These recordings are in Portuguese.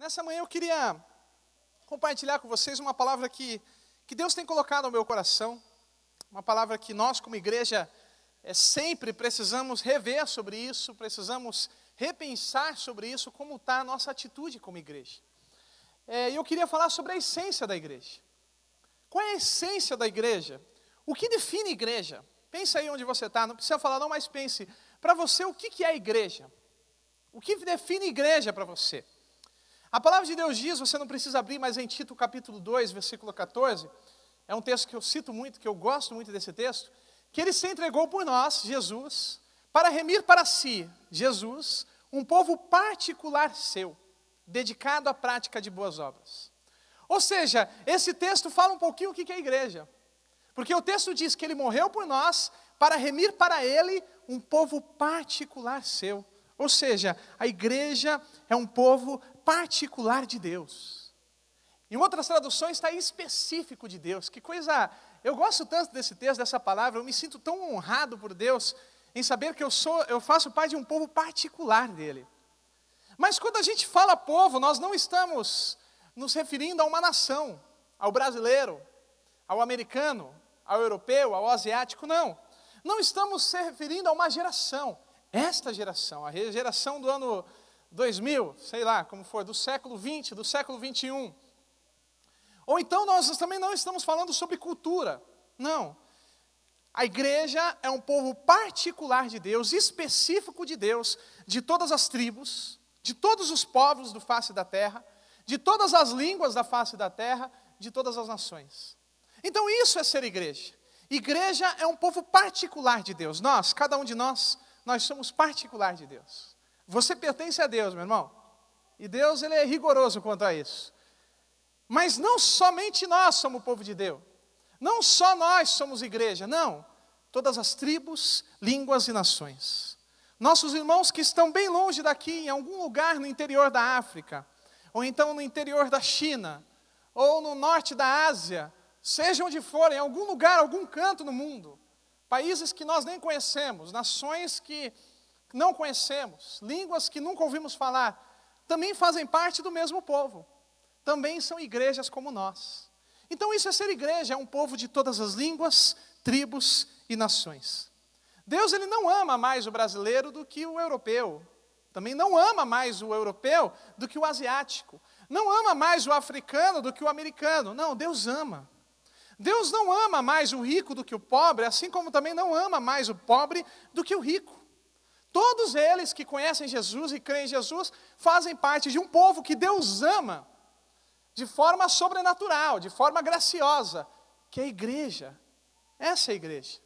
Nessa manhã eu queria compartilhar com vocês uma palavra que Deus tem colocado no meu coração, uma palavra que nós como igreja sempre precisamos rever sobre isso, precisamos repensar sobre isso, como está a nossa atitude como igreja. E eu queria falar sobre a essência da igreja. Qual é a essência da igreja? O que define igreja? Pensa aí onde você está, não precisa falar não, mas pense. Para você, o que é a igreja? O que define igreja para você? A palavra de Deus diz, você não precisa abrir, mas em Tito capítulo 2, versículo 14, é um texto que eu cito muito, que eu gosto muito desse texto, que ele se entregou por nós, Jesus, para remir para si, Jesus, um povo particular seu, dedicado à prática de boas obras. Ou seja, esse texto fala um pouquinho o que é a igreja. Porque o texto diz que ele morreu por nós para remir para ele um povo particular seu. Ou seja, a igreja é um povo particular de Deus. Em outras traduções está específico de Deus. Que coisa, eu gosto tanto desse texto, dessa palavra, eu me sinto tão honrado por Deus em saber que eu faço parte de um povo particular dele. Mas quando a gente fala povo, nós não estamos nos referindo a uma nação, ao brasileiro, ao americano, ao europeu, ao asiático, não. Não estamos se referindo a uma geração. Esta geração, a geração do ano 2000, sei lá como for, do século 20, do século 21. Ou então nós também não estamos falando sobre cultura, não. A igreja é um povo particular de Deus, específico de Deus, de todas as tribos, de todos os povos do face da terra, de todas as línguas da face da terra, de todas as nações. Então isso é ser igreja. Igreja é um povo particular de Deus. Nós, cada um de nós somos particular de Deus. Você pertence a Deus, meu irmão. E Deus, ele é rigoroso quanto a isso. Mas não somente nós somos o povo de Deus. Não só nós somos igreja, não. Todas as tribos, línguas e nações. Nossos irmãos que estão bem longe daqui, em algum lugar no interior da África, ou então no interior da China, ou no norte da Ásia, seja onde for, em algum lugar, algum canto no mundo, países que nós nem conhecemos, nações que não conhecemos, línguas que nunca ouvimos falar, também fazem parte do mesmo povo. Também são igrejas como nós. Então isso é ser igreja, é um povo de todas as línguas, tribos e nações. Deus, ele não ama mais o brasileiro do que o europeu. Também não ama mais o europeu do que o asiático. Não ama mais o africano do que o americano. Não, Deus ama. Deus não ama mais o rico do que o pobre, assim como também não ama mais o pobre do que o rico. Todos eles que conhecem Jesus e creem em Jesus fazem parte de um povo que Deus ama de forma sobrenatural, de forma graciosa, que é a igreja. Essa é a igreja.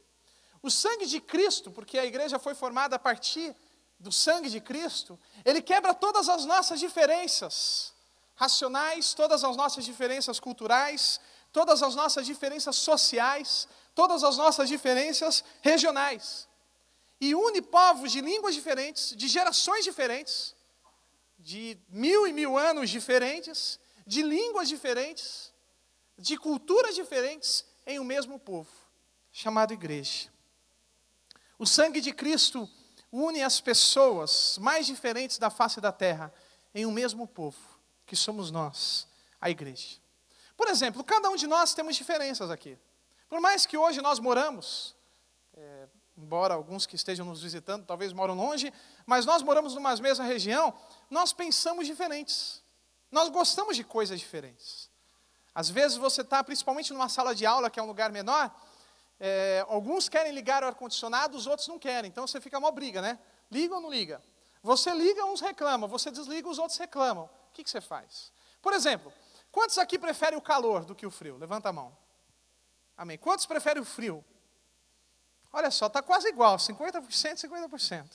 O sangue de Cristo, porque a igreja foi formada a partir do sangue de Cristo, ele quebra todas as nossas diferenças racionais, todas as nossas diferenças culturais, todas as nossas diferenças sociais, todas as nossas diferenças regionais. E une povos de línguas diferentes, de gerações diferentes, de 1000 e 1000 anos diferentes, de línguas diferentes, de culturas diferentes, em um mesmo povo, chamado igreja. O sangue de Cristo une as pessoas mais diferentes da face da terra em um mesmo povo, que somos nós, a igreja. Por exemplo, cada um de nós temos diferenças aqui. Por mais que hoje nós moramos, embora alguns que estejam nos visitando talvez moram longe, mas nós moramos numa mesma região, nós pensamos diferentes. Nós gostamos de coisas diferentes. Às vezes você está, principalmente numa sala de aula, que é um lugar menor, alguns querem ligar o ar-condicionado, os outros não querem. Então você fica uma briga, né? Liga ou não liga? Você liga, uns reclamam. Você desliga, os outros reclamam. O que você faz? Por exemplo, quantos aqui preferem o calor do que o frio? Levanta a mão. Amém. Quantos preferem o frio? Olha só, está quase igual, 50%, 50%.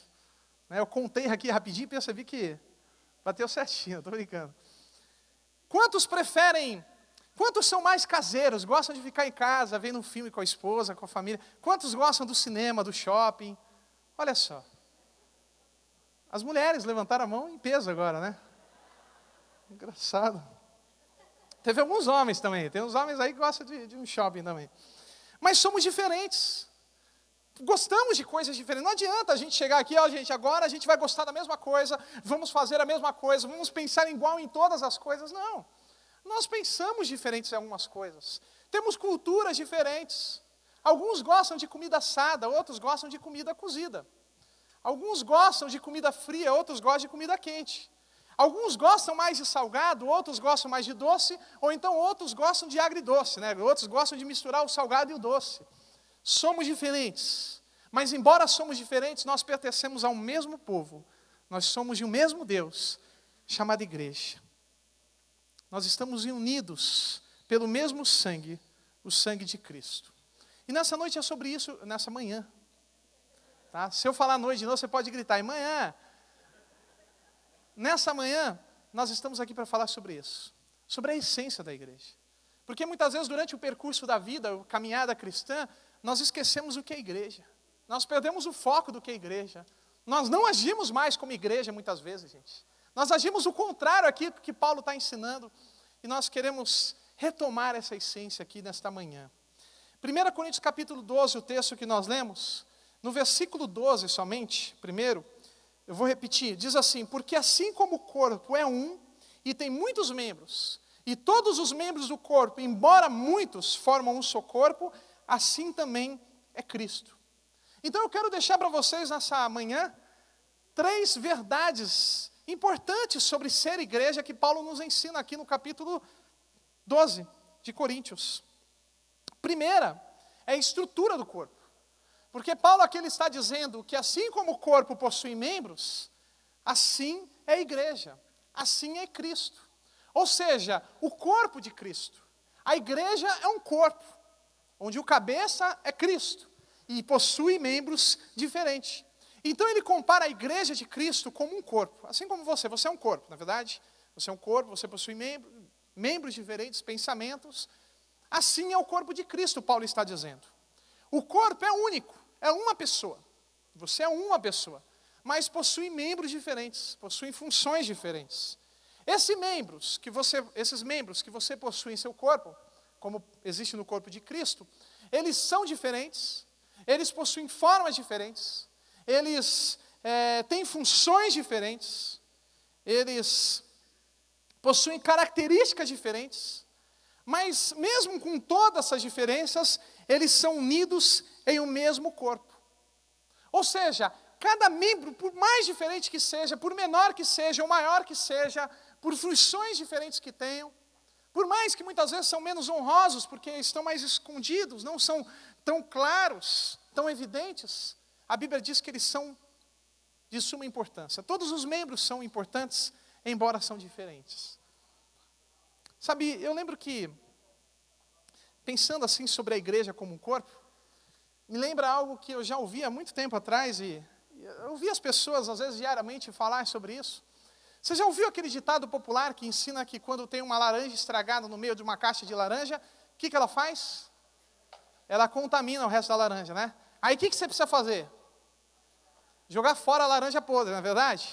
Eu contei aqui rapidinho e percebi que bateu certinho, estou brincando. Quantos são mais caseiros, gostam de ficar em casa, vendo um filme com a esposa, com a família? Quantos gostam do cinema, do shopping? Olha só. As mulheres levantaram a mão em peso agora, né? Engraçado. Teve alguns homens também, tem uns homens aí que gostam de um shopping também. Mas somos diferentes. gostamos de coisas diferentes. Não adianta a gente chegar aqui, gente, agora a gente vai gostar da mesma coisa, vamos fazer a mesma coisa, vamos pensar igual em todas as coisas. Não. Nós pensamos diferentes em algumas coisas. Temos culturas diferentes. Alguns gostam de comida assada, outros gostam de comida cozida. Alguns gostam de comida fria, outros gostam de comida quente. Alguns gostam mais de salgado, outros gostam mais de doce, ou então outros gostam de agridoce, né? Outros gostam de misturar o salgado e o doce. Somos diferentes, mas embora somos diferentes, nós pertencemos ao mesmo povo. Nós somos de um mesmo Deus, chamado igreja. Nós estamos unidos pelo mesmo sangue, o sangue de Cristo. E nessa noite é sobre isso, nessa manhã. Tá? Se eu falar noite de novo, você pode gritar, e manhã. Nessa manhã, nós estamos aqui para falar sobre isso. Sobre a essência da igreja. Porque muitas vezes durante o percurso da vida, a caminhada cristã, nós esquecemos o que é igreja. Nós perdemos o foco do que é igreja. Nós não agimos mais como igreja muitas vezes, gente. Nós agimos o contrário aqui do que Paulo está ensinando. E nós queremos retomar essa essência aqui nesta manhã. 1 Coríntios capítulo 12, o texto que nós lemos, no versículo 12 somente, primeiro, eu vou repetir, diz assim, porque assim como o corpo é um e tem muitos membros, e todos os membros do corpo, embora muitos, formam um só corpo, assim também é Cristo. Então eu quero deixar para vocês nessa manhã 3 verdades importantes sobre ser igreja que Paulo nos ensina aqui no capítulo 12 de Coríntios. Primeira é a estrutura do corpo. Porque Paulo aqui ele está dizendo que assim como o corpo possui membros, assim é a igreja, assim é Cristo. Ou seja, o corpo de Cristo. A igreja é um corpo, onde o cabeça é Cristo e possui membros diferentes. Então ele compara a igreja de Cristo como um corpo, assim como você é um corpo, na verdade. Você é um corpo, você possui membros diferentes, pensamentos. Assim é o corpo de Cristo, Paulo está dizendo. O corpo é único, é uma pessoa. Você é uma pessoa, mas possui membros diferentes, possui funções diferentes. Esses membros que você possui em seu corpo, como existe no corpo de Cristo, eles são diferentes, eles possuem formas diferentes, eles têm funções diferentes, eles possuem características diferentes, mas mesmo com todas essas diferenças, eles são unidos em um mesmo corpo. Ou seja, cada membro, por mais diferente que seja, por menor que seja ou maior que seja, por funções diferentes que tenham, por mais que muitas vezes são menos honrosos, porque estão mais escondidos, não são tão claros, tão evidentes, a Bíblia diz que eles são de suma importância. Todos os membros são importantes, embora são diferentes. Sabe, eu lembro que, pensando assim sobre a igreja como um corpo, me lembra algo que eu já ouvi há muito tempo atrás, e eu ouvi as pessoas, às vezes, diariamente falar sobre isso. Você já ouviu aquele ditado popular que ensina que quando tem uma laranja estragada no meio de uma caixa de laranja, o que ela faz? Ela contamina o resto da laranja, né? Aí o que você precisa fazer? Jogar fora a laranja podre, não é verdade?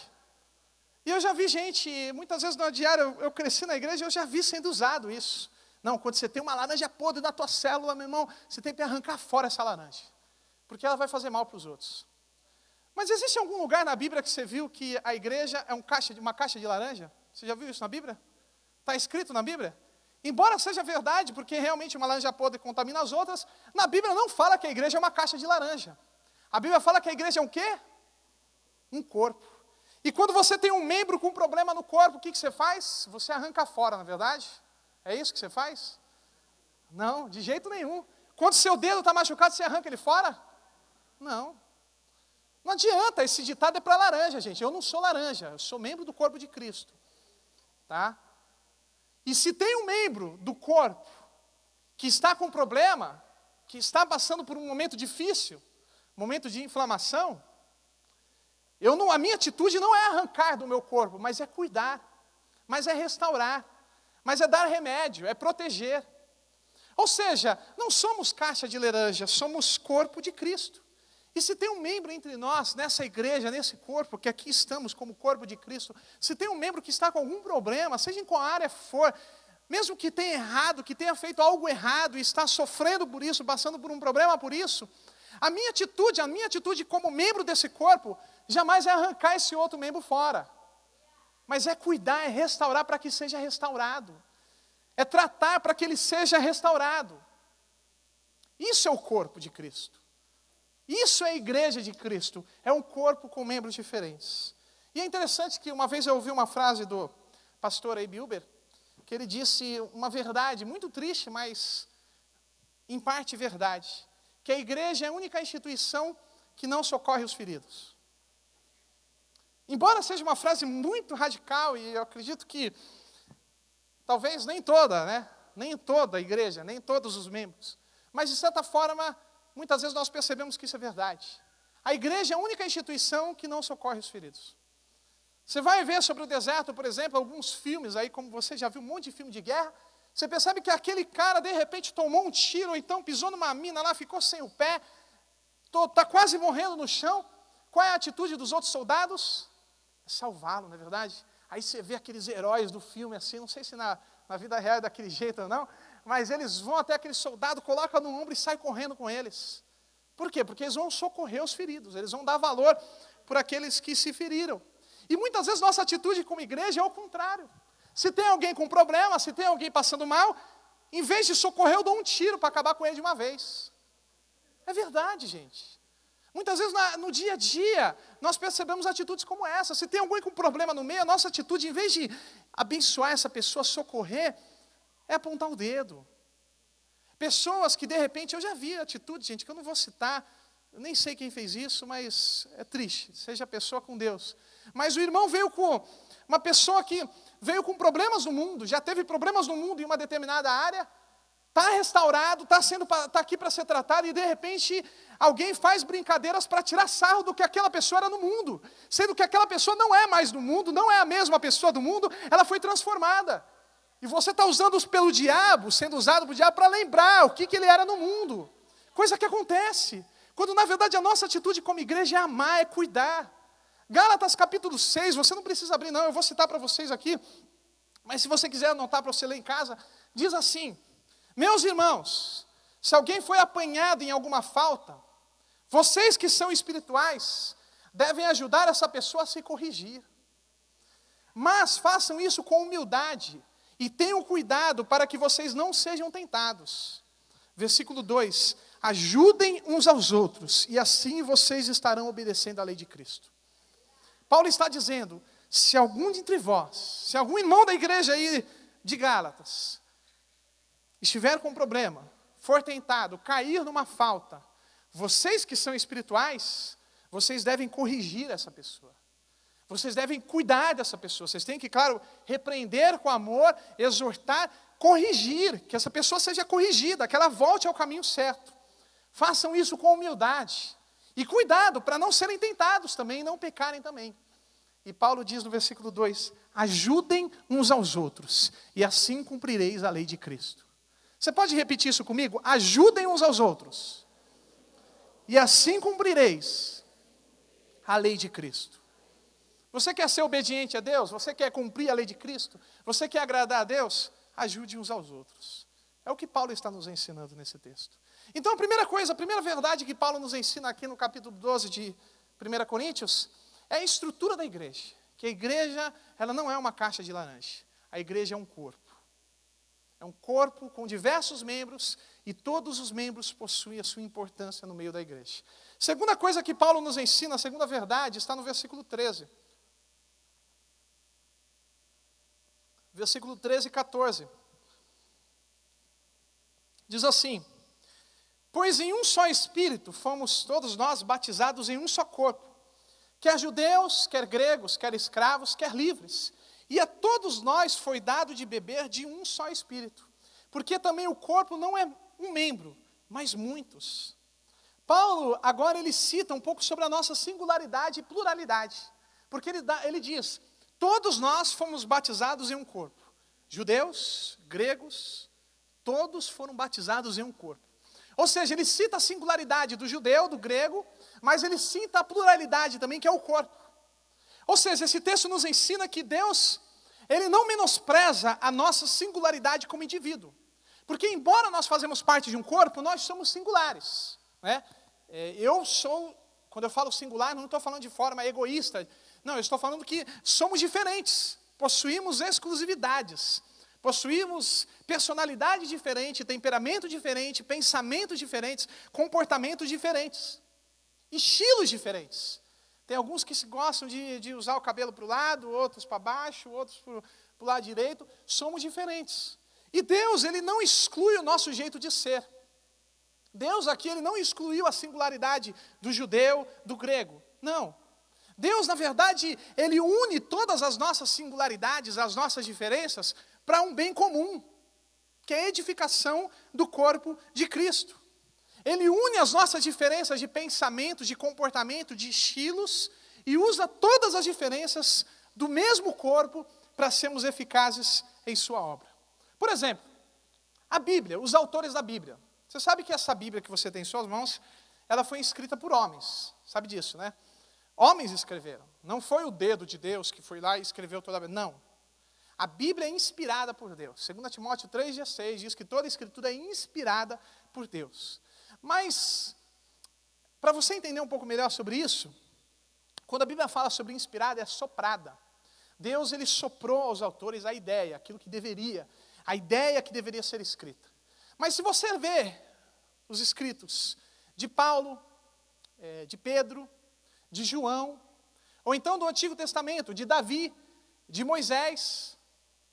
E eu já vi gente, muitas vezes no diário, eu cresci na igreja, eu já vi sendo usado isso. Não, quando você tem uma laranja podre na tua célula, meu irmão, você tem que arrancar fora essa laranja, porque ela vai fazer mal para os outros. Mas existe algum lugar na Bíblia que você viu que a igreja é uma caixa de laranja? Você já viu isso na Bíblia? Está escrito na Bíblia? Embora seja verdade, porque realmente uma laranja podre contamina as outras, na Bíblia não fala que a igreja é uma caixa de laranja. A Bíblia fala que a igreja é um quê? Um corpo. E quando você tem um membro com um problema no corpo, o que você faz? Você arranca fora, não é verdade? É isso que você faz? Não, de jeito nenhum. Quando seu dedo está machucado, você arranca ele fora? Não. Não adianta, esse ditado é para laranja, gente. Eu não sou laranja, eu sou membro do corpo de Cristo. Tá? E se tem um membro do corpo que está com problema, que está passando por um momento difícil, momento de inflamação, a minha atitude não é arrancar do meu corpo, mas é cuidar, mas é restaurar, mas é dar remédio, é proteger. Ou seja, não somos caixa de laranja, somos corpo de Cristo. E se tem um membro entre nós, nessa igreja, nesse corpo, que aqui estamos como corpo de Cristo, se tem um membro que está com algum problema, seja em qual área for, mesmo que tenha errado, que tenha feito algo errado e está sofrendo por isso, passando por um problema por isso, A minha atitude como membro desse corpo, jamais é arrancar esse outro membro fora. Mas é cuidar, é restaurar para que seja restaurado. É tratar para que ele seja restaurado. Isso é o corpo de Cristo. Isso é a igreja de Cristo. É um corpo com membros diferentes. E é interessante que uma vez eu ouvi uma frase do pastor A.B. Uber, que ele disse uma verdade muito triste, mas em parte verdade. Que a igreja é a única instituição que não socorre os feridos. Embora seja uma frase muito radical, e eu acredito que talvez nem toda, né? Nem toda a igreja, nem todos os membros. Mas de certa forma, muitas vezes nós percebemos que isso é verdade. A igreja é a única instituição que não socorre os feridos. Você vai ver sobre o deserto, por exemplo, alguns filmes aí, como você já viu um monte de filme de guerra, você percebe que aquele cara, de repente, tomou um tiro, ou então pisou numa mina lá, ficou sem o pé, está quase morrendo no chão. Qual é a atitude dos outros soldados? É salvá-lo, não é verdade? Aí você vê aqueles heróis do filme assim, não sei se na vida real é daquele jeito ou não, mas eles vão até aquele soldado, colocam no ombro e saem correndo com eles. Por quê? Porque eles vão socorrer os feridos, eles vão dar valor por aqueles que se feriram. E muitas vezes nossa atitude como igreja é o contrário. Se tem alguém com problema, se tem alguém passando mal, em vez de socorrer, eu dou um tiro para acabar com ele de uma vez. É verdade, gente. Muitas vezes no dia a dia, nós percebemos atitudes como essa. Se tem alguém com problema no meio, a nossa atitude, em vez de abençoar essa pessoa, socorrer, é apontar o dedo. Pessoas que de repente, eu já vi atitude, gente, que eu não vou citar, eu nem sei quem fez isso, mas é triste, seja a pessoa com Deus. Mas o irmão veio com, uma pessoa que veio com problemas no mundo, já teve problemas no mundo em uma determinada área, está restaurado, está aqui para ser tratado, e de repente alguém faz brincadeiras para tirar sarro do que aquela pessoa era no mundo, sendo que aquela pessoa não é mais do mundo, não é a mesma pessoa do mundo, ela foi transformada. E você está usando pelo diabo, sendo usado pelo diabo para lembrar o que ele era no mundo. Coisa que acontece, quando na verdade a nossa atitude como igreja é amar, é cuidar. Gálatas capítulo 6, você não precisa abrir não, eu vou citar para vocês aqui, mas se você quiser anotar para você ler em casa, diz assim: meus irmãos, se alguém foi apanhado em alguma falta, vocês que são espirituais, devem ajudar essa pessoa a se corrigir. Mas façam isso com humildade, e tenham cuidado para que vocês não sejam tentados. Versículo 2, ajudem uns aos outros, e assim vocês estarão obedecendo à lei de Cristo. Paulo está dizendo, se algum dentre vós, se algum irmão da igreja aí de Gálatas, estiver com problema, for tentado, cair numa falta, vocês que são espirituais, vocês devem corrigir essa pessoa. Vocês devem cuidar dessa pessoa. Vocês têm que, claro, repreender com amor, exortar, corrigir, que essa pessoa seja corrigida, que ela volte ao caminho certo. Façam isso com humildade. E cuidado para não serem tentados também, não pecarem também. E Paulo diz no versículo 2, ajudem uns aos outros, e assim cumprireis a lei de Cristo. Você pode repetir isso comigo? Ajudem uns aos outros, e assim cumprireis a lei de Cristo. Você quer ser obediente a Deus? Você quer cumprir a lei de Cristo? Você quer agradar a Deus? Ajude uns aos outros. É o que Paulo está nos ensinando nesse texto. Então, a primeira verdade que Paulo nos ensina aqui no capítulo 12 de 1 Coríntios, é a estrutura da igreja. Que a igreja, ela não é uma caixa de laranja. A igreja é um corpo. É um corpo com diversos membros, e todos os membros possuem a sua importância no meio da igreja. Segunda coisa que Paulo nos ensina, a segunda verdade, está no versículo 13. Versículo 13 e 14. Diz assim: pois em um só Espírito fomos todos nós batizados em um só corpo, quer judeus, quer gregos, quer escravos, quer livres, e a todos nós foi dado de beber de um só Espírito, porque também o corpo não é um membro, mas muitos. Paulo agora ele cita um pouco sobre a nossa singularidade e pluralidade, porque ele diz, todos nós fomos batizados em um corpo, judeus, gregos, todos foram batizados em um corpo. Ou seja, ele cita a singularidade do judeu, do grego, mas ele cita a pluralidade também, que é o corpo. Ou seja, esse texto nos ensina que Deus, ele não menospreza a nossa singularidade como indivíduo. Porque embora nós fazemos parte de um corpo, nós somos singulares, né? Quando eu falo singular, não estou falando de forma egoísta. Não, eu estou falando que somos diferentes, possuímos exclusividades, possuímos personalidade diferente, temperamento diferente, pensamentos diferentes, comportamentos diferentes, estilos diferentes. Tem alguns que gostam de usar o cabelo para o lado, outros para baixo, outros para o lado direito. Somos diferentes. E Deus, Ele não exclui o nosso jeito de ser. Deus aqui, Ele não excluiu a singularidade do judeu, do grego. Não. Deus, na verdade, Ele une todas as nossas singularidades, as nossas diferenças, para um bem comum, que é a edificação do corpo de Cristo. Ele une as nossas diferenças de pensamento, de comportamento, de estilos, e usa todas as diferenças do mesmo corpo para sermos eficazes em sua obra. Por exemplo, a Bíblia, os autores da Bíblia. Você sabe que essa Bíblia que você tem em suas mãos, ela foi escrita por homens. Sabe disso, né? Homens escreveram. Não foi o dedo de Deus que foi lá e escreveu toda a Bíblia. Não. A Bíblia é inspirada por Deus. 2 Timóteo 3,16 diz que toda a Escritura é inspirada por Deus. Mas, para você entender um pouco melhor sobre isso, quando a Bíblia fala sobre inspirada, é soprada. Deus, Ele soprou aos autores a ideia, a ideia que deveria ser escrita. Mas se você vê os escritos de Paulo, de Pedro, de João, ou então do Antigo Testamento, de Davi, de Moisés,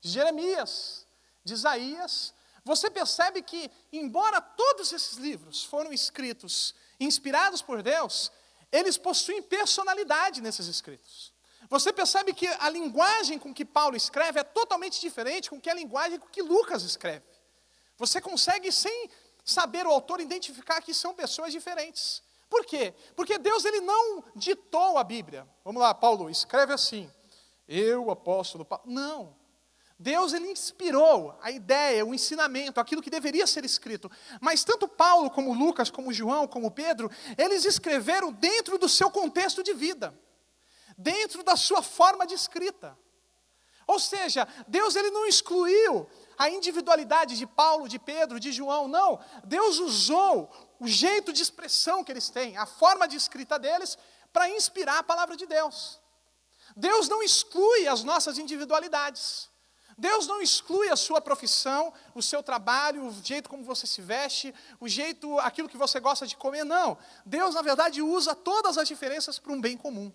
de Jeremias, de Isaías, você percebe que, embora todos esses livros foram escritos, inspirados por Deus, eles possuem personalidade nesses escritos. Você percebe que a linguagem com que Paulo escreve é totalmente diferente com que a linguagem com que Lucas escreve. Você consegue, sem saber o autor, identificar que são pessoas diferentes. Por quê? Porque Deus, Ele não ditou a Bíblia. Vamos lá, Paulo, escreve assim. Eu, apóstolo Paulo. Não. Deus, Ele inspirou a ideia, o ensinamento, aquilo que deveria ser escrito. Mas tanto Paulo, como Lucas, como João, como Pedro, eles escreveram dentro do seu contexto de vida. Dentro da sua forma de escrita. Ou seja, Deus, Ele não excluiu a individualidade de Paulo, de Pedro, de João, não. Deus usou o jeito de expressão que eles têm, a forma de escrita deles, para inspirar a palavra de Deus. Deus não exclui as nossas individualidades. Deus não exclui a sua profissão, o seu trabalho, o jeito como você se veste, aquilo que você gosta de comer, não. Deus, na verdade, usa todas as diferenças para um bem comum.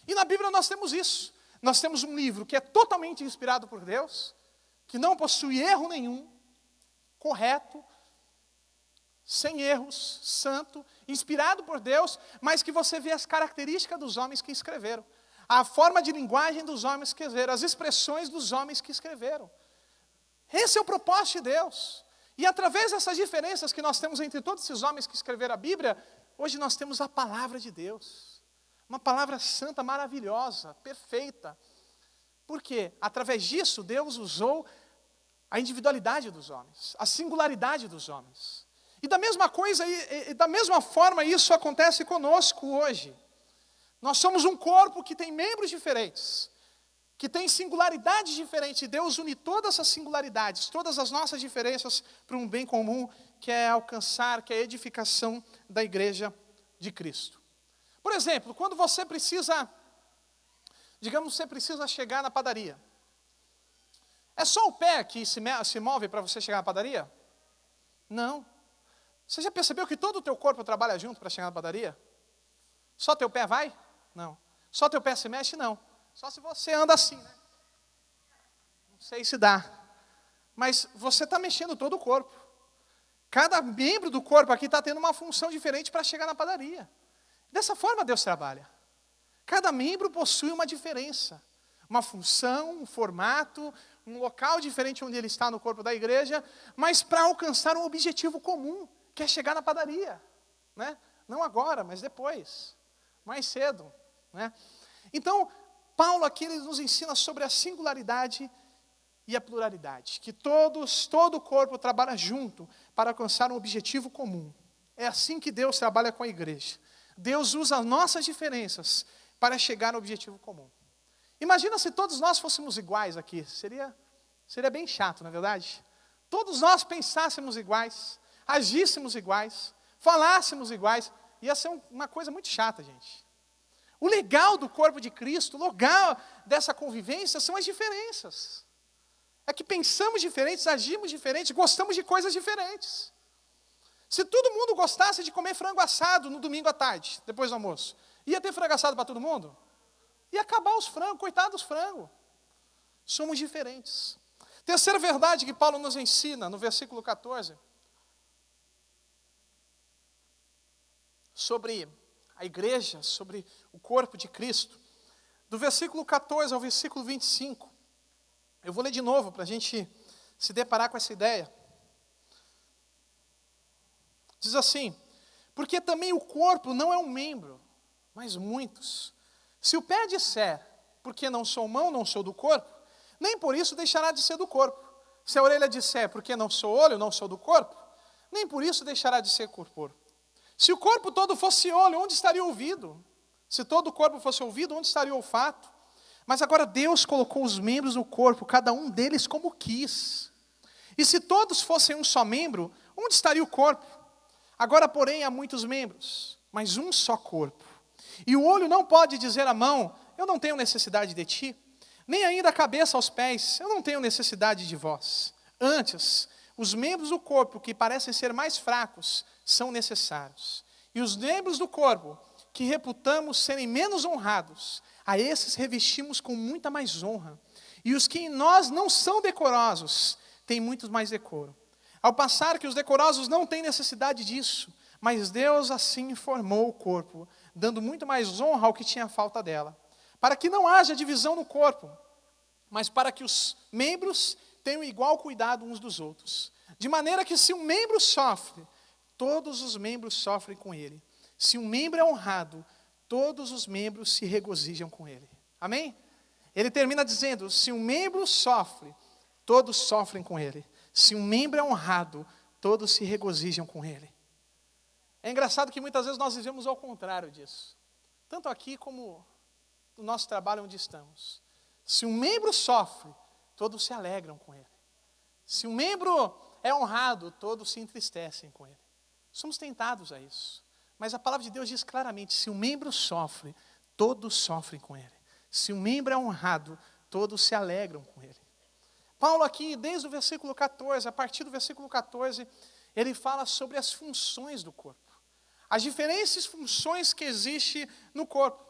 E na Bíblia nós temos isso. Nós temos um livro que é totalmente inspirado por Deus, que não possui erro nenhum, correto, sem erros, santo, inspirado por Deus, mas que você vê as características dos homens que escreveram. A forma de linguagem dos homens que escreveram, as expressões dos homens que escreveram. Esse é o propósito de Deus. E através dessas diferenças que nós temos entre todos esses homens que escreveram a Bíblia, hoje nós temos a palavra de Deus. Uma palavra santa, maravilhosa, perfeita. Por quê? Através disso, Deus usou a individualidade dos homens, a singularidade dos homens. E da mesma forma, isso acontece conosco hoje. Nós somos um corpo que tem membros diferentes, que tem singularidades diferentes. E Deus une todas essas singularidades, todas as nossas diferenças para um bem comum, que é alcançar, que é a edificação da igreja de Cristo. Por exemplo, quando você precisa, você precisa chegar na padaria. É só o pé que se move para você chegar na padaria? Não. Você já percebeu que todo o teu corpo trabalha junto para chegar na padaria? Só teu pé vai? Não. Só teu pé se mexe? Não. Só se você anda assim, né? Não sei se dá. Mas você está mexendo todo o corpo. Cada membro do corpo aqui está tendo uma função diferente para chegar na padaria. Dessa forma Deus trabalha. Cada membro possui uma diferença. Uma função, um formato, um local diferente onde ele está no corpo da igreja, mas para alcançar um objetivo comum, que é chegar na padaria. Né? Não agora, mas depois. Mais cedo. Né? Então, Paulo aqui ele nos ensina sobre a singularidade e a pluralidade. Que todo o corpo trabalha junto para alcançar um objetivo comum. É assim que Deus trabalha com a igreja. Deus usa as nossas diferenças para chegar no objetivo comum. Imagina se todos nós fôssemos iguais aqui. Seria bem chato, não é verdade? Todos nós pensássemos iguais, agíssemos iguais, falássemos iguais. ia ser uma coisa muito chata, gente. O legal do corpo de Cristo, o legal dessa convivência são as diferenças. É que pensamos diferentes, agimos diferentes, gostamos de coisas diferentes. Se todo mundo gostasse de comer frango assado no domingo à tarde, depois do almoço, ia ter frango assado para todo mundo? Ia acabar os frangos, coitado dos frangos. Somos diferentes. Terceira verdade que Paulo nos ensina, no versículo 14, sobre a igreja, sobre o corpo de Cristo. Do versículo 14 ao versículo 25. Eu vou ler de novo para a gente se deparar com essa ideia. Diz assim: porque também o corpo não é um membro, mas muitos. Se o pé disser, porque não sou mão, não sou do corpo, nem por isso deixará de ser do corpo. Se a orelha disser, porque não sou olho, não sou do corpo, nem por isso deixará de ser corpo. Se o corpo todo fosse olho, onde estaria o ouvido? Se todo o corpo fosse ouvido, onde estaria o olfato? Mas agora Deus colocou os membros no corpo, cada um deles como quis. E se todos fossem um só membro, onde estaria o corpo? Agora, porém, há muitos membros, mas um só corpo. E o olho não pode dizer à mão, eu não tenho necessidade de ti, nem ainda a cabeça aos pés, eu não tenho necessidade de vós. Antes, os membros do corpo que parecem ser mais fracos são necessários. E os membros do corpo que reputamos serem menos honrados, a esses revestimos com muita mais honra. E os que em nós não são decorosos, têm muito mais decoro. Ao passar que os decorosos não têm necessidade disso, mas Deus assim formou o corpo, dando muito mais honra ao que tinha falta dela, para que não haja divisão no corpo, mas para que os membros tenham igual cuidado uns dos outros. De maneira que se um membro sofre, todos os membros sofrem com ele. Se um membro é honrado, todos os membros se regozijam com ele. Amém? Ele termina dizendo, se um membro sofre, todos sofrem com ele. Se um membro é honrado, todos se regozijam com ele. É engraçado que muitas vezes nós vivemos ao contrário disso. Tanto aqui como no nosso trabalho onde estamos. Se um membro sofre, todos se alegram com ele. Se um membro é honrado, todos se entristecem com ele. Somos tentados a isso. Mas a palavra de Deus diz claramente, se um membro sofre, todos sofrem com ele. Se um membro é honrado, todos se alegram com ele. Paulo aqui, desde o versículo 14, a partir do versículo 14, ele fala sobre as funções do corpo. As diferentes funções que existem no corpo.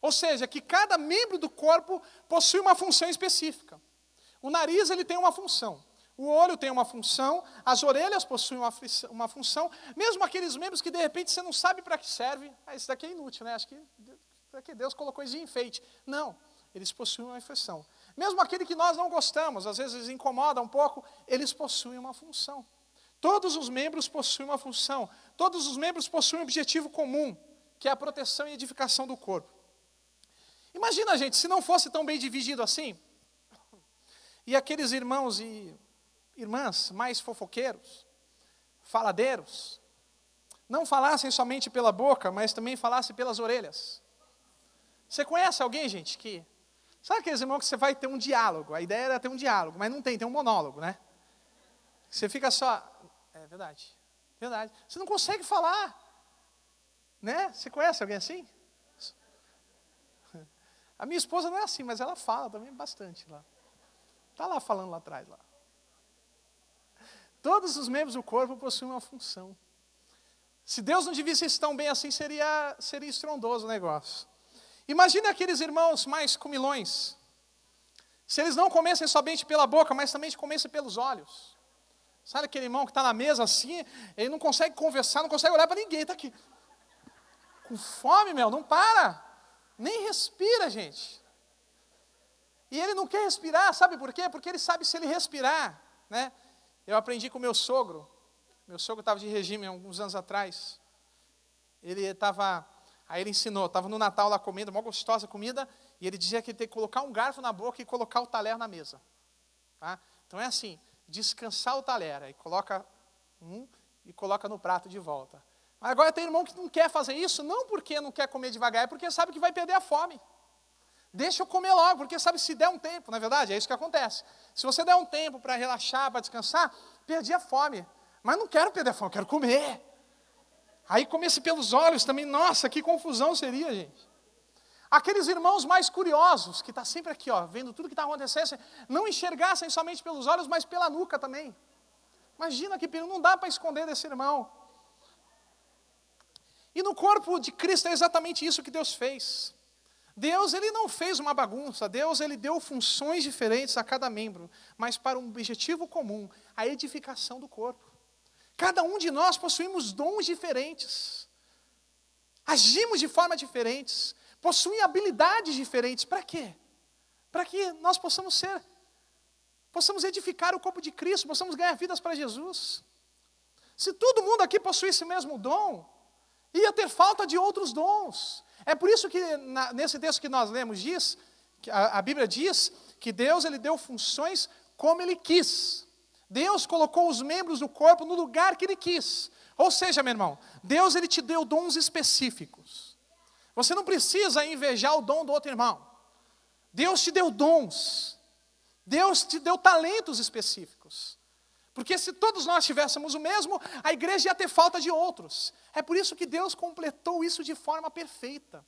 Ou seja, que cada membro do corpo possui uma função específica. O nariz ele tem uma função. O olho tem uma função, as orelhas possuem uma função, mesmo aqueles membros que de repente você não sabe para que serve, isso daqui é inútil, né? Acho que Deus colocou isso de enfeite. Não, eles possuem uma função. Mesmo aquele que nós não gostamos, às vezes incomoda um pouco, eles possuem uma função. Todos os membros possuem uma função, todos os membros possuem um objetivo comum, que é a proteção e edificação do corpo. Imagina, gente, se não fosse tão bem dividido assim, e aqueles irmãos e irmãs mais fofoqueiros, faladeiros, não falassem somente pela boca, mas também falassem pelas orelhas. Você conhece alguém, gente, que... Sabe aqueles irmãos que você vai ter um diálogo? A ideia era ter um diálogo, mas não tem um monólogo, né? Você fica só... É verdade, verdade. Você não consegue falar, né? Você conhece alguém assim? A minha esposa não é assim, mas ela fala também bastante lá. Está lá falando lá atrás, lá. Todos os membros do corpo possuem uma função. Se Deus não dividisse isso tão bem assim, seria estrondoso o negócio. Imagine aqueles irmãos mais comilões. Se eles não comessem somente pela boca, mas também comessem pelos olhos. Sabe aquele irmão que está na mesa assim, ele não consegue conversar, não consegue olhar para ninguém, está aqui. Com fome, não para. Nem respira, gente. E ele não quer respirar, sabe por quê? Porque ele sabe se ele respirar, né? Eu aprendi com o meu sogro estava de regime há alguns anos atrás. Aí ele ensinou, estava no Natal lá comendo, uma gostosa comida, e ele dizia que ele tem que colocar um garfo na boca e colocar o talher na mesa. Tá? Então é assim, descansar o talher, aí coloca e coloca no prato de volta. Mas agora tem irmão que não quer fazer isso, não porque não quer comer devagar, é porque sabe que vai perder a fome. Deixa eu comer logo, porque sabe, se der um tempo, na é verdade, é isso que acontece. Se você der um tempo para relaxar, para descansar, perdi a fome. Mas não quero perder a fome, eu quero comer. Aí comece pelos olhos também, nossa, que confusão seria, gente. Aqueles irmãos mais curiosos, que está sempre aqui, ó, vendo tudo que está acontecendo, não enxergassem somente pelos olhos, mas pela nuca também. Imagina que perigo, não dá para esconder desse irmão. E no corpo de Cristo é exatamente isso que Deus fez. Deus, Ele não fez uma bagunça, Deus, Ele deu funções diferentes a cada membro, mas para um objetivo comum, a edificação do corpo. Cada um de nós possuímos dons diferentes, agimos de formas diferentes, possuem habilidades diferentes. Para quê? Para que nós possamos edificar o corpo de Cristo, possamos ganhar vidas para Jesus. Se todo mundo aqui possuísse o mesmo dom, ia ter falta de outros dons. É por isso que nesse texto que nós lemos a Bíblia diz que Deus, Ele deu funções como Ele quis. Deus colocou os membros do corpo no lugar que Ele quis. Ou seja, meu irmão, Deus, Ele te deu dons específicos. Você não precisa invejar o dom do outro irmão. Deus te deu dons. Deus te deu talentos específicos. Porque se todos nós tivéssemos o mesmo, a igreja ia ter falta de outros. É por isso que Deus completou isso de forma perfeita.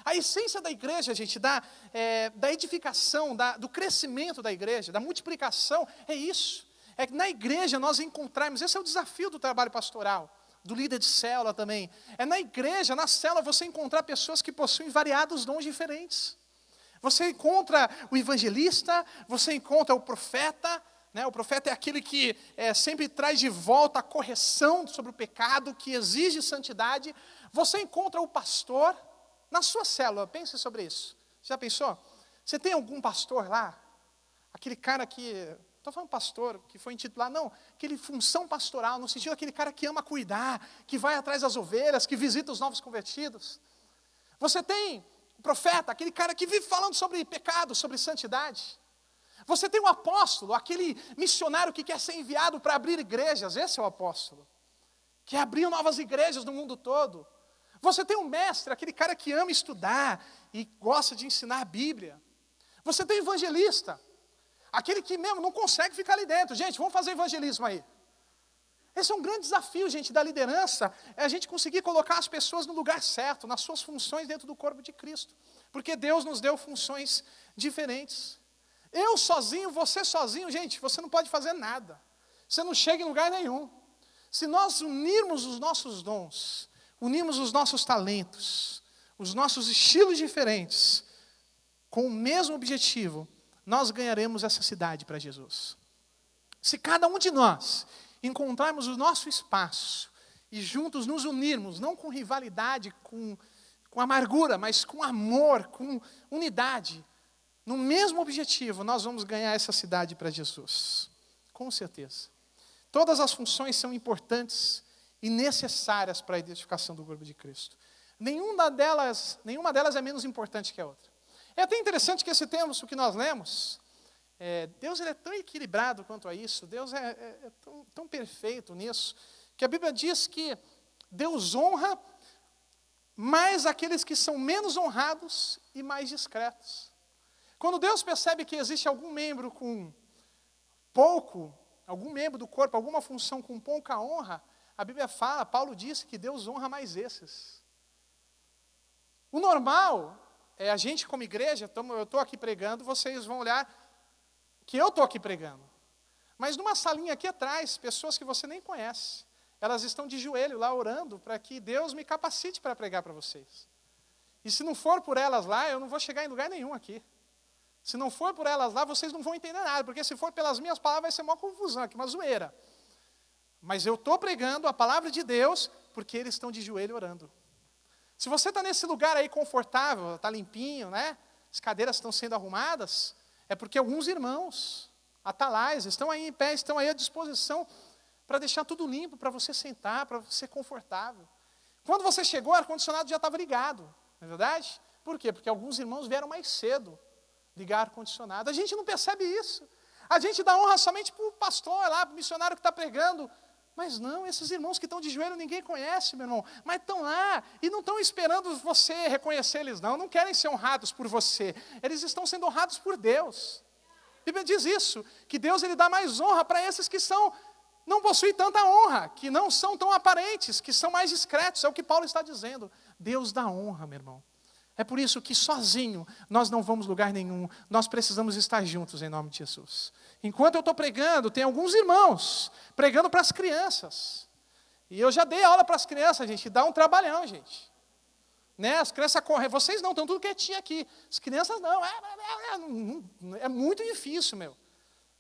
A essência da igreja, gente, da edificação, do crescimento da igreja, da multiplicação, é isso. É que na igreja nós encontrarmos, esse é o desafio do trabalho pastoral, do líder de célula também. É na igreja, na célula, você encontrar pessoas que possuem variados dons diferentes. Você encontra o evangelista, você encontra o profeta, né? O profeta é aquele que sempre traz de volta a correção sobre o pecado, que exige santidade. Você encontra o pastor na sua célula, pense sobre isso. Já pensou? Você tem algum pastor lá? Aquele cara que, estou falando pastor, que foi intitulado, não, aquele função pastoral, no sentido daquele cara que ama cuidar, que vai atrás das ovelhas, que visita os novos convertidos. Você tem o profeta, aquele cara que vive falando sobre pecado, sobre santidade. Você tem o apóstolo, aquele missionário que quer ser enviado para abrir igrejas, esse é o apóstolo, que abrir novas igrejas no mundo todo. Você tem o mestre, aquele cara que ama estudar e gosta de ensinar a Bíblia. Você tem o evangelista, aquele que mesmo não consegue ficar ali dentro. Gente, vamos fazer evangelismo aí. Esse é um grande desafio, gente, da liderança, é a gente conseguir colocar as pessoas no lugar certo, nas suas funções dentro do corpo de Cristo. Porque Deus nos deu funções diferentes. Eu sozinho, você sozinho, gente, você não pode fazer nada. Você não chega em lugar nenhum. Se nós unirmos os nossos dons, unirmos os nossos talentos, os nossos estilos diferentes, com o mesmo objetivo, nós ganharemos essa cidade para Jesus. Se cada um de nós encontrarmos o nosso espaço e juntos nos unirmos, não com rivalidade, com amargura, mas com amor, com unidade, no mesmo objetivo, nós vamos ganhar essa cidade para Jesus. Com certeza. Todas as funções são importantes e necessárias para a identificação do corpo de Cristo. Nenhuma delas é menos importante que a outra. É até interessante que esse texto que nós lemos, Deus ele é tão equilibrado quanto a isso, Deus é tão perfeito nisso, que a Bíblia diz que Deus honra mais aqueles que são menos honrados e mais discretos. Quando Deus percebe que existe algum membro com pouco, algum membro do corpo, alguma função com pouca honra, a Bíblia fala, Paulo disse que Deus honra mais esses. O normal é a gente como igreja, eu estou aqui pregando, vocês vão olhar que eu estou aqui pregando. Mas numa salinha aqui atrás, pessoas que você nem conhece, elas estão de joelho lá orando para que Deus me capacite para pregar para vocês. E se não for por elas lá, eu não vou chegar em lugar nenhum aqui. Se não for por elas lá, vocês não vão entender nada, porque se for pelas minhas palavras, vai ser uma confusão aqui, uma zoeira. Mas eu estou pregando a palavra de Deus, porque eles estão de joelho orando. Se você está nesse lugar aí confortável, está limpinho, né? As cadeiras estão sendo arrumadas, é porque alguns irmãos, atalais, estão aí em pé, estão aí à disposição para deixar tudo limpo, para você sentar, para ser confortável. Quando você chegou, o ar-condicionado já estava ligado, não é verdade? Por quê? Porque alguns irmãos vieram mais cedo ligar ar-condicionado. A gente não percebe isso. A gente dá honra somente para o pastor lá, para o missionário que está pregando. Mas não, esses irmãos que estão de joelho ninguém conhece, meu irmão. Mas estão lá e não estão esperando você reconhecer eles, não querem ser honrados por você. Eles estão sendo honrados por Deus. A Bíblia diz isso, que Deus ele dá mais honra para esses que são não possuem tanta honra, que não são tão aparentes, que são mais discretos. É o que Paulo está dizendo. Deus dá honra, meu irmão. É por isso que sozinho nós não vamos lugar nenhum. Nós precisamos estar juntos em nome de Jesus. Enquanto eu estou pregando, tem alguns irmãos pregando para as crianças. E eu já dei aula para as crianças, gente. Dá um trabalhão, gente. Né? As crianças correm. Vocês não, estão tudo quietinho aqui. As crianças não. É muito difícil, meu,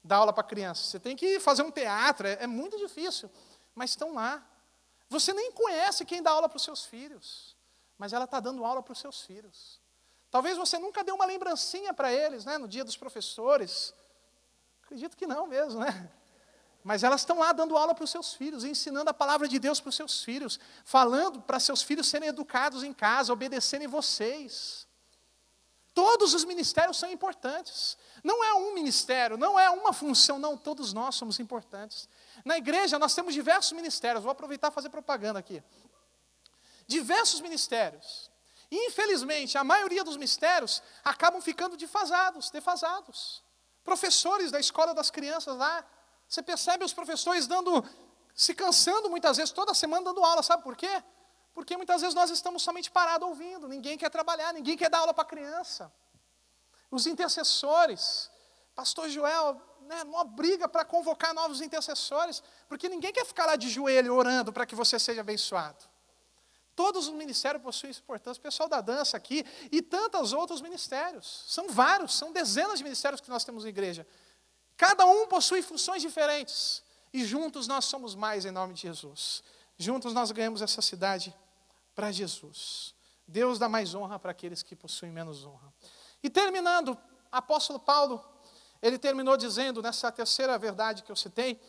dar aula para criança. Você tem que fazer um teatro. É muito difícil. Mas estão lá. Você nem conhece quem dá aula para os seus filhos. Mas ela está dando aula para os seus filhos. Talvez você nunca deu uma lembrancinha para eles, né, no dia dos professores. Acredito que não mesmo, né? Mas elas estão lá dando aula para os seus filhos, ensinando a palavra de Deus para os seus filhos, falando para seus filhos serem educados em casa, obedecerem vocês. Todos os ministérios são importantes. Não é um ministério, não é uma função, não, todos nós somos importantes. Na igreja nós temos diversos ministérios, vou aproveitar e fazer propaganda aqui. Diversos ministérios. E, infelizmente, a maioria dos ministérios acabam ficando defasados. Professores da escola das crianças lá, você percebe os professores se cansando muitas vezes, toda semana dando aula, sabe por quê? Porque muitas vezes nós estamos somente parados ouvindo, ninguém quer trabalhar, ninguém quer dar aula para a criança. Os intercessores, pastor Joel, né, uma briga para convocar novos intercessores, porque ninguém quer ficar lá de joelho orando para que você seja abençoado. Todos os ministérios possuem importância, o pessoal da dança aqui e tantos outros ministérios. São vários, são dezenas de ministérios que nós temos na igreja. Cada um possui funções diferentes. E juntos nós somos mais em nome de Jesus. Juntos nós ganhamos essa cidade para Jesus. Deus dá mais honra para aqueles que possuem menos honra. E terminando, apóstolo Paulo, ele terminou dizendo, nessa terceira verdade que eu citei,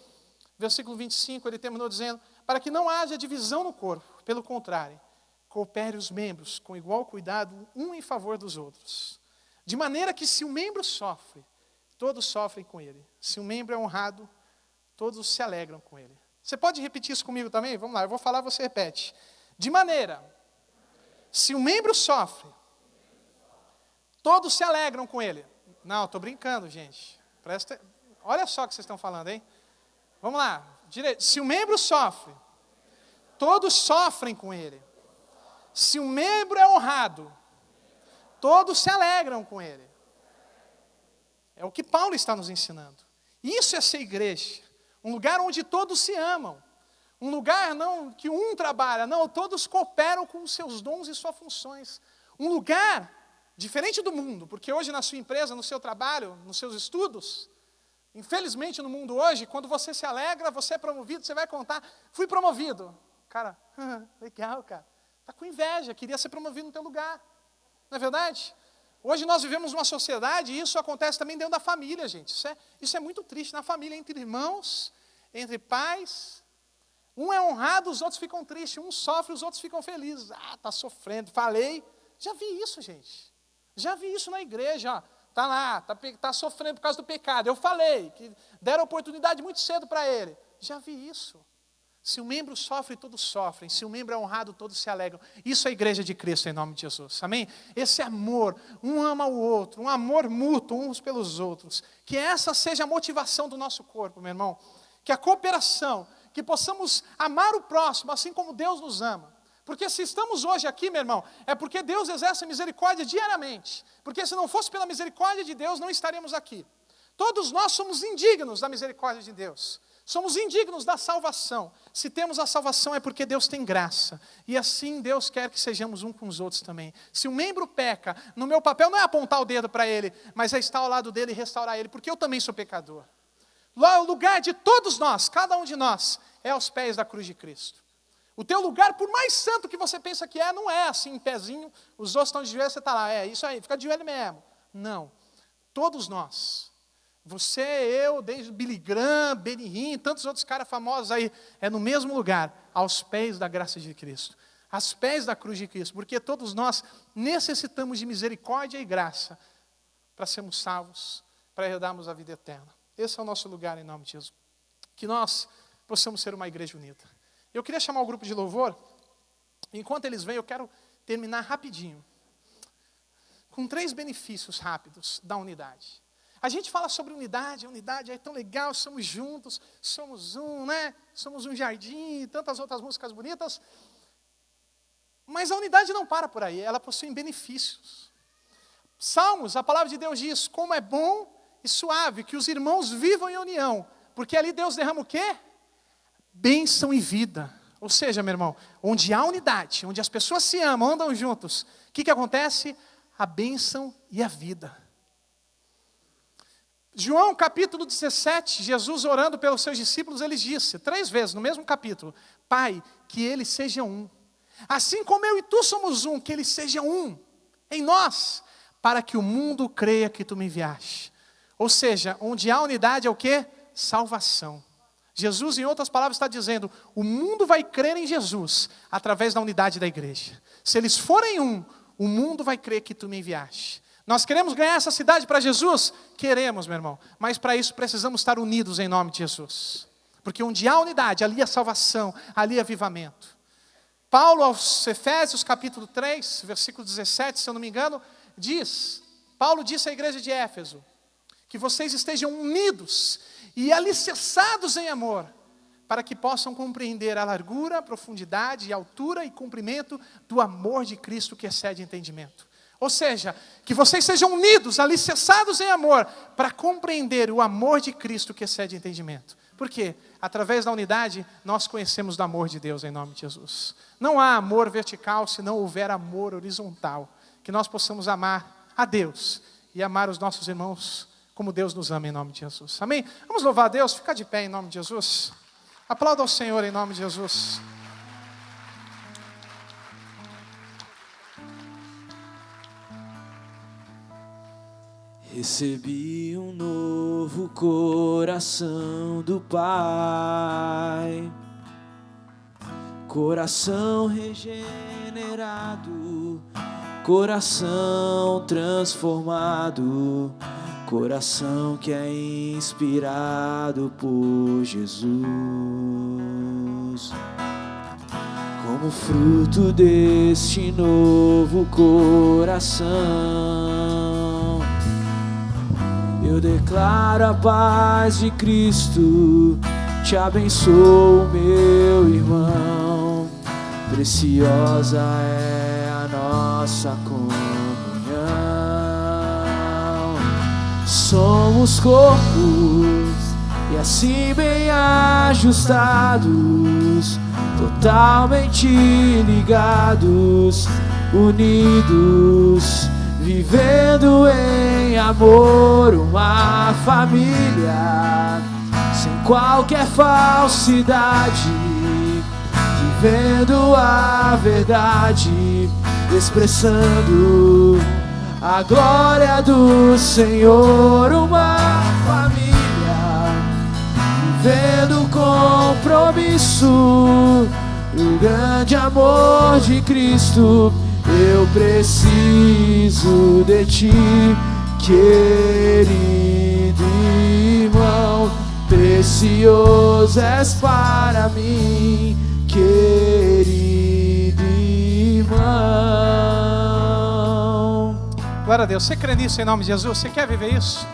versículo 25, ele terminou dizendo, para que não haja divisão no corpo, pelo contrário, coopere os membros com igual cuidado, um em favor dos outros. De maneira que se um membro sofre, todos sofrem com ele. Se um membro é honrado, todos se alegram com ele. Você pode repetir isso comigo também? Vamos lá, eu vou falar, você repete. De maneira, se um membro sofre, todos se alegram com ele. Não, estou brincando, gente. Olha só o que vocês estão falando, hein? Vamos lá, direito. Se um membro sofre, todos sofrem com ele. Se um membro é honrado, todos se alegram com ele. É o que Paulo está nos ensinando. Isso é ser igreja. Um lugar onde todos se amam. Um lugar não que um trabalha, não, todos cooperam com os seus dons e suas funções. Um lugar diferente do mundo, porque hoje na sua empresa, no seu trabalho, nos seus estudos, infelizmente no mundo hoje, quando você se alegra, você é promovido, você vai contar, fui promovido. Cara, legal, cara. Está com inveja, queria ser promovido no teu lugar. Não é verdade? Hoje nós vivemos numa sociedade, e isso acontece também dentro da família, gente. Isso é muito triste. Na família, entre irmãos, entre pais, um é honrado, os outros ficam tristes. Um sofre, os outros ficam felizes. Ah, está sofrendo, falei. Já vi isso, gente. Já vi isso na igreja. Está lá, está sofrendo por causa do pecado. Eu falei, que deram oportunidade muito cedo para ele. Já vi isso. Se um membro sofre, todos sofrem. Se um membro é honrado, todos se alegram. Isso é a igreja de Cristo, em nome de Jesus. Amém? Esse amor, um ama o outro, um amor mútuo uns pelos outros. Que essa seja a motivação do nosso corpo, meu irmão. Que a cooperação, que possamos amar o próximo, assim como Deus nos ama. Porque se estamos hoje aqui, meu irmão, é porque Deus exerce a misericórdia diariamente. Porque se não fosse pela misericórdia de Deus, não estaríamos aqui. Todos nós somos indignos da misericórdia de Deus. Somos indignos da salvação. Se temos a salvação é porque Deus tem graça. E assim Deus quer que sejamos um com os outros também. Se um membro peca, no meu papel não é apontar o dedo para ele, mas é estar ao lado dele e restaurar ele, porque eu também sou pecador. Lá o lugar de todos nós, cada um de nós, é aos pés da cruz de Cristo. O teu lugar, por mais santo que você pensa que é, não é assim, em pezinho, os outros estão de joelho, você está lá, é isso aí, fica de joelho mesmo. Não, todos nós. Você, eu, desde Billy Graham, Benny Hinn, tantos outros caras famosos aí, é no mesmo lugar, aos pés da graça de Cristo, aos pés da cruz de Cristo, porque todos nós necessitamos de misericórdia e graça para sermos salvos, para herdarmos a vida eterna. Esse é o nosso lugar em nome de Jesus. Que nós possamos ser uma igreja unida. Eu queria chamar o grupo de louvor, enquanto eles vêm, eu quero terminar rapidinho, com 3 benefícios rápidos da unidade. A gente fala sobre unidade é tão legal, somos juntos, somos um, né? Somos um jardim e tantas outras músicas bonitas. Mas a unidade não para por aí, ela possui benefícios. Salmos, a palavra de Deus diz, como é bom e suave que os irmãos vivam em união, porque ali Deus derrama o quê? Bênção e vida. Ou seja, meu irmão, onde há unidade, onde as pessoas se amam, andam juntos, o que acontece? A bênção e a vida. João capítulo 17, Jesus orando pelos seus discípulos, ele disse 3 vezes no mesmo capítulo: Pai, que eles sejam um. Assim como eu e tu somos um, que eles sejam um em nós, para que o mundo creia que tu me enviaste. Ou seja, onde há unidade é o quê? Salvação. Jesus, em outras palavras, está dizendo, o mundo vai crer em Jesus através da unidade da igreja. Se eles forem um, o mundo vai crer que tu me enviaste. Nós queremos ganhar essa cidade para Jesus? Queremos, meu irmão. Mas para isso precisamos estar unidos em nome de Jesus. Porque onde há unidade, ali há salvação, ali há avivamento. Paulo, aos Efésios, capítulo 3, versículo 17, se eu não me engano, Paulo disse à igreja de Éfeso, que vocês estejam unidos e alicerçados em amor, para que possam compreender a largura, a profundidade, a altura e comprimento do amor de Cristo que excede entendimento. Ou seja, que vocês sejam unidos, alicerçados em amor, para compreender o amor de Cristo que excede entendimento. Por quê? Através da unidade, nós conhecemos do amor de Deus em nome de Jesus. Não há amor vertical se não houver amor horizontal. Que nós possamos amar a Deus e amar os nossos irmãos como Deus nos ama em nome de Jesus. Amém? Vamos louvar a Deus, ficar de pé em nome de Jesus. Aplauda ao Senhor em nome de Jesus. Recebi um novo coração do Pai, coração regenerado, coração transformado, coração que é inspirado por Jesus. Como fruto deste novo coração, eu declaro a paz de Cristo, te abençoo, meu irmão. Preciosa é a nossa comunhão. Somos corpos e assim bem ajustados, totalmente ligados, unidos, vivendo em amor, uma família, sem qualquer falsidade, vivendo a verdade, expressando a glória do Senhor, uma família, vivendo compromisso, o grande amor de Cristo. Eu preciso de ti, querido irmão, precioso és para mim, querido irmão. Glória a Deus. Você crê nisso em nome de Jesus? Você quer viver isso?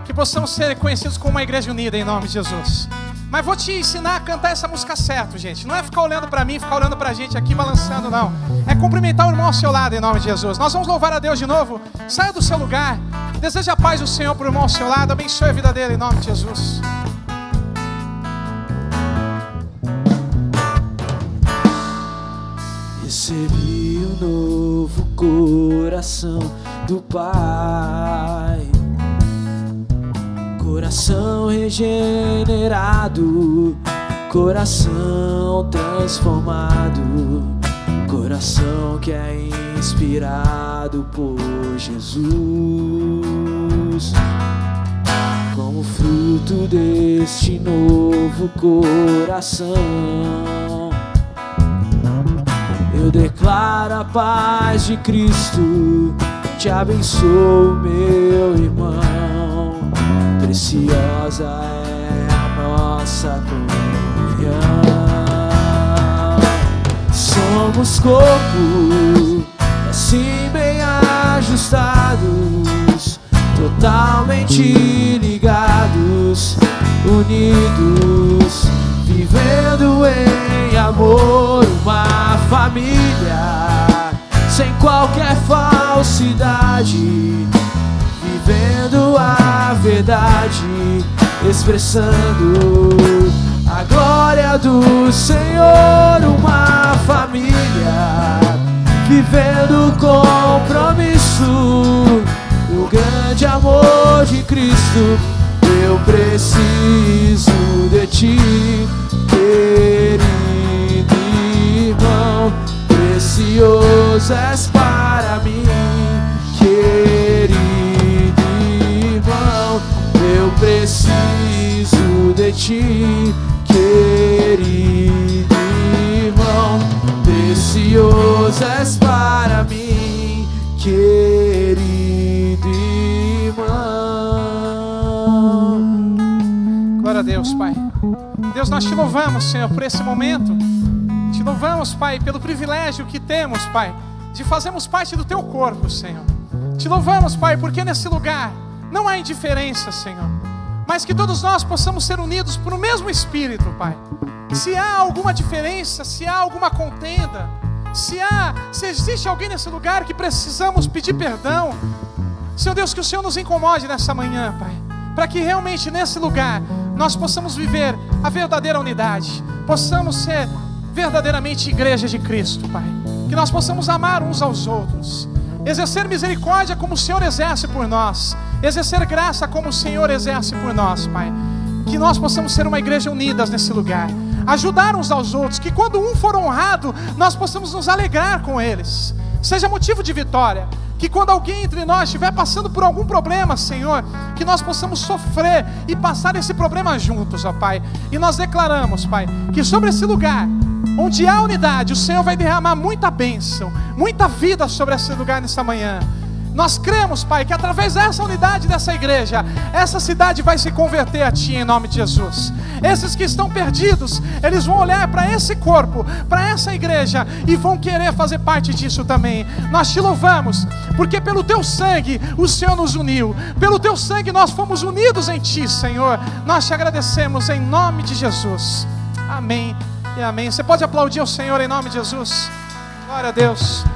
Que possamos ser conhecidos como uma igreja unida em nome de Jesus. Mas vou te ensinar a cantar essa música certo, gente. Não é ficar olhando para mim, ficar olhando para a gente aqui balançando, não. É cumprimentar o irmão ao seu lado em nome de Jesus. Nós vamos louvar a Deus de novo. Saia do seu lugar. Deseja a paz do Senhor para o irmão ao seu lado. Abençoe a vida dele em nome de Jesus. Recebi um novo coração do Pai, coração regenerado, coração transformado, coração que é inspirado por Jesus. Como fruto deste novo coração, eu declaro a paz de Cristo, te abençoo, meu irmão. Preciosa é a nossa comunhão. Somos corpo, assim bem ajustados, totalmente ligados, unidos, vivendo em amor, uma família, sem qualquer falsidade, vivendo a verdade, expressando a glória do Senhor, uma família, vivendo compromisso, o grande amor de Cristo. Eu preciso de ti, querido irmão, precioso és para mim, querido irmão. Eu preciso de ti, querido irmão, precioso és para mim, querido irmão. Glória a Deus, Pai. Deus, nós te louvamos, Senhor, por esse momento. Te louvamos, Pai, pelo privilégio que temos, Pai, de fazermos parte do Teu corpo, Senhor. Te louvamos, Pai, porque nesse lugar não há indiferença, Senhor, mas que todos nós possamos ser unidos por um mesmo Espírito, Pai. Se há alguma diferença, se há alguma contenda, se existe alguém nesse lugar que precisamos pedir perdão, Senhor Deus, que o Senhor nos incomode nessa manhã, Pai, para que realmente nesse lugar nós possamos viver a verdadeira unidade, possamos ser verdadeiramente igreja de Cristo, Pai, que nós possamos amar uns aos outros, exercer misericórdia como o Senhor exerce por nós, exercer graça como o Senhor exerce por nós, Pai. Que nós possamos ser uma igreja unidas nesse lugar, ajudar uns aos outros, que quando um for honrado, nós possamos nos alegrar com eles, seja motivo de vitória. Que quando alguém entre nós estiver passando por algum problema, Senhor, que nós possamos sofrer e passar esse problema juntos, ó Pai. E nós declaramos, Pai, que sobre esse lugar onde há unidade, o Senhor vai derramar muita bênção, muita vida sobre esse lugar nessa manhã. Nós cremos, Pai, que através dessa unidade dessa igreja, essa cidade vai se converter a Ti em nome de Jesus. Esses que estão perdidos, eles vão olhar para esse corpo, para essa igreja, e vão querer fazer parte disso também. Nós Te louvamos, porque pelo Teu sangue o Senhor nos uniu, pelo Teu sangue nós fomos unidos em Ti, Senhor. Nós Te agradecemos em nome de Jesus. Amém e amém. Você pode aplaudir ao Senhor em nome de Jesus? Glória a Deus.